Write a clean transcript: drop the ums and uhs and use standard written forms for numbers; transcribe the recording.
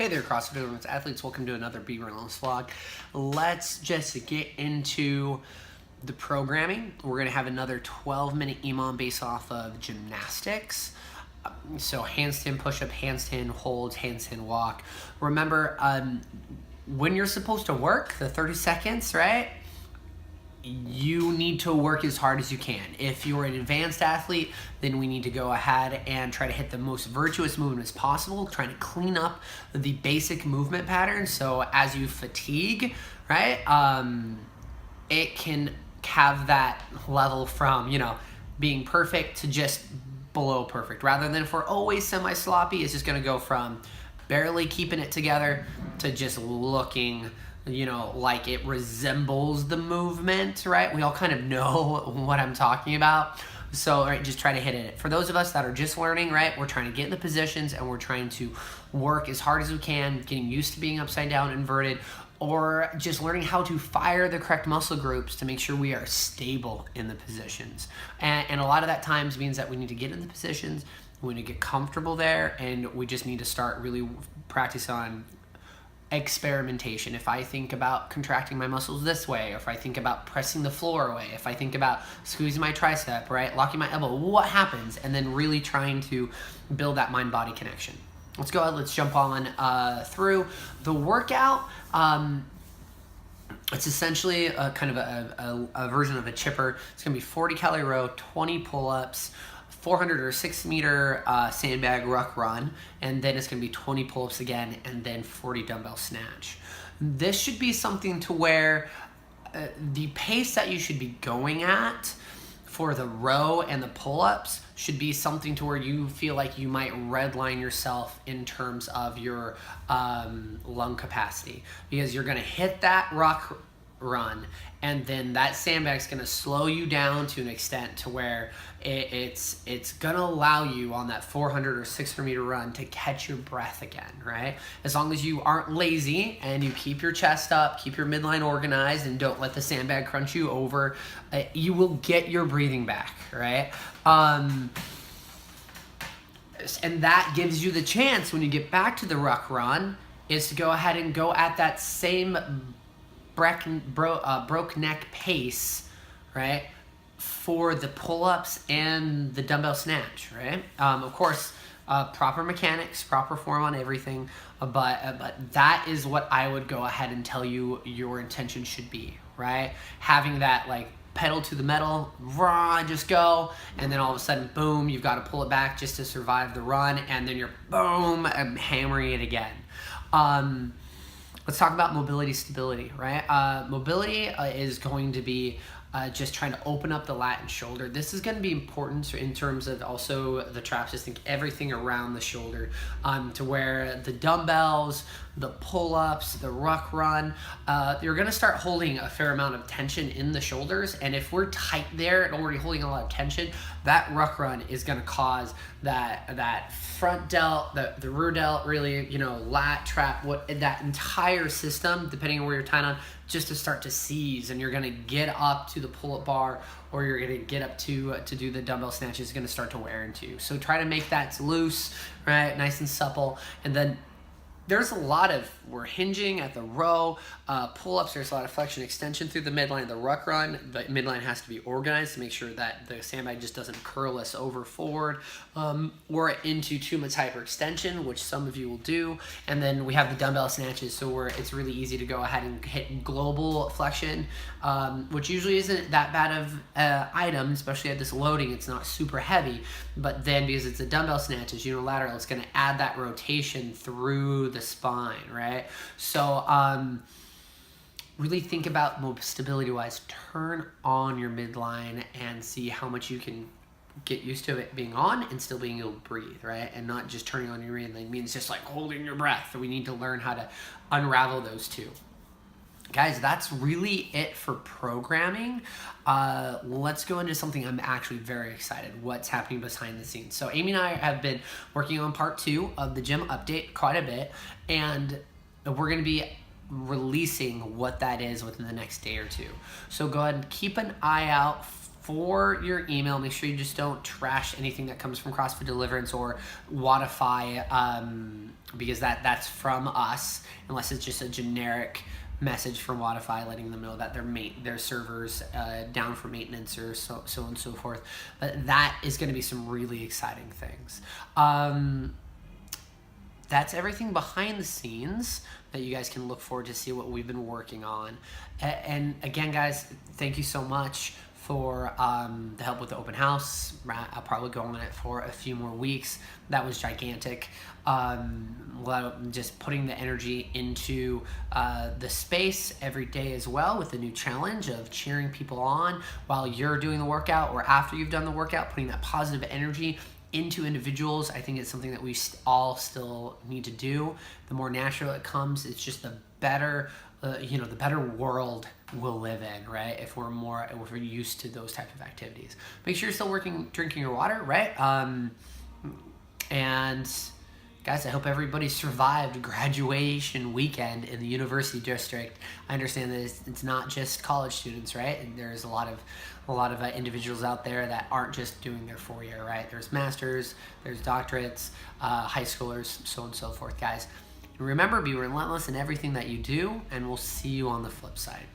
Hey there, CrossFit athletes. Welcome to another Be Relentless vlog. Let's just get into the programming. We're going to have another 12-minute EMOM based off of gymnastics. So handstand push-up, handstand holds, handstand walk. Remember, when you're supposed to work, the 30 seconds, right? You need to work as hard as you can. If you're an advanced athlete, then we need to go ahead and try to hit the most virtuous movement as possible, trying to clean up the basic movement patterns. So as you fatigue, right, it can have that level from, being perfect to just below perfect. Rather than if we're always semi-sloppy, it's just gonna go from barely keeping it together to just looking like it resembles the movement, right? We all kind of know what I'm talking about. So, right, just try to hit it. For those of us that are just learning, right, we're trying to get in the positions and we're trying to work as hard as we can, getting used to being upside down, inverted, or just learning how to fire the correct muscle groups to make sure we are stable in the positions. And a lot of that times means that we need to get in the positions, we need to get comfortable there, and we just need to start really practice on experimentation. If I think about contracting my muscles this way, or if I think about pressing the floor away, if I think about squeezing my tricep, right, locking my elbow, what happens? And then really trying to build that mind-body connection. Let's go ahead, let's jump on through the workout. It's essentially a kind of a version of a chipper. It's gonna be 40 calorie row, 20 pull-ups, 400 or 6 meter sandbag ruck run, and then it's gonna be 20 pull-ups again, and then 40 dumbbell snatch. This should be something to where the pace that you should be going at for the row and the pull-ups should be something to where you feel like you might redline yourself in terms of your lung capacity, because you're gonna hit that ruck run, and then that sandbag's gonna slow you down to an extent to where it's gonna allow you on that 400 or 600 meter run to catch your breath again, right? As long as you aren't lazy and you keep your chest up, keep your midline organized, and don't let the sandbag crunch you over, you will get your breathing back, right? And that gives you the chance when you get back to the ruck run is to go ahead and go at that same broke neck pace, right, for the pull-ups and the dumbbell snatch, right? Of course, proper mechanics, proper form on everything, but that is what I would go ahead and tell you your intention should be, right? Having that like pedal to the metal, run, just go, and then all of a sudden, boom, you've got to pull it back just to survive the run, and then you're boom, hammering it again. Let's talk about mobility stability, right? Mobility is going to be just trying to open up the lat and shoulder. This is going to be important in terms of also the traps. Just think everything around the shoulder, to where the dumbbells, the pull-ups, the ruck run, you're going to start holding a fair amount of tension in the shoulders. And if we're tight there and already holding a lot of tension, that ruck run is going to cause that front delt, the rear delt, really, lat trap, that entire system, depending on where you're tied on, just to start to seize, and you're gonna get up to the pull-up bar, or you're gonna get up to do the dumbbell snatch. Is gonna start to wear into you. So try to make that loose, right, nice and supple, and then there's a lot of, we're hinging at the row, pull-ups, there's a lot of flexion extension through the midline. The ruck run, the midline has to be organized to make sure that the sandbag just doesn't curl us over forward or into too much hyperextension, which some of you will do. And then we have the dumbbell snatches, so it's really easy to go ahead and hit global flexion, which usually isn't that bad of item, especially at this loading. It's not super heavy, but then because it's a dumbbell snatch, it's unilateral, it's gonna add that rotation through the spine, right? So really think about stability wise. Turn on your midline and see how much you can get used to it being on and still being able to breathe, right? And not just turning on your midline means just like holding your breath. We need to learn how to unravel those two. Guys, that's really it for programming. Let's go into something I'm actually very excited, what's happening behind the scenes. So Amy and I have been working on part 2 of the gym update quite a bit, and we're gonna be releasing what that is within the next day or two. So go ahead and keep an eye out for your email, make sure you just don't trash anything that comes from CrossFit Deliverance or Wodify, because that's from us, unless it's just a generic message from Wodify letting them know that their servers down for maintenance or so on and so forth. But that is going to be some really exciting things. That's everything behind the scenes that you guys can look forward to see what we've been working on. And again, guys, thank you so much for the help with the open house. I'll probably go on it for a few more weeks. That was gigantic. Just putting the energy into the space every day as well, with the new challenge of cheering people on while you're doing the workout or after you've done the workout, putting that positive energy into individuals. I think it's something that we all still need to do. The more natural it comes, it's just the better, the better world we'll live in, right? If we're used to those type of activities. Make sure you're still drinking your water, right? And guys, I hope everybody survived graduation weekend in the university district. I understand that it's not just college students, right? And there's a lot of individuals out there that aren't just doing their 4-year, right? There's masters, there's doctorates, high schoolers, so on and so forth, guys. Remember, be relentless in everything that you do, and we'll see you on the flip side.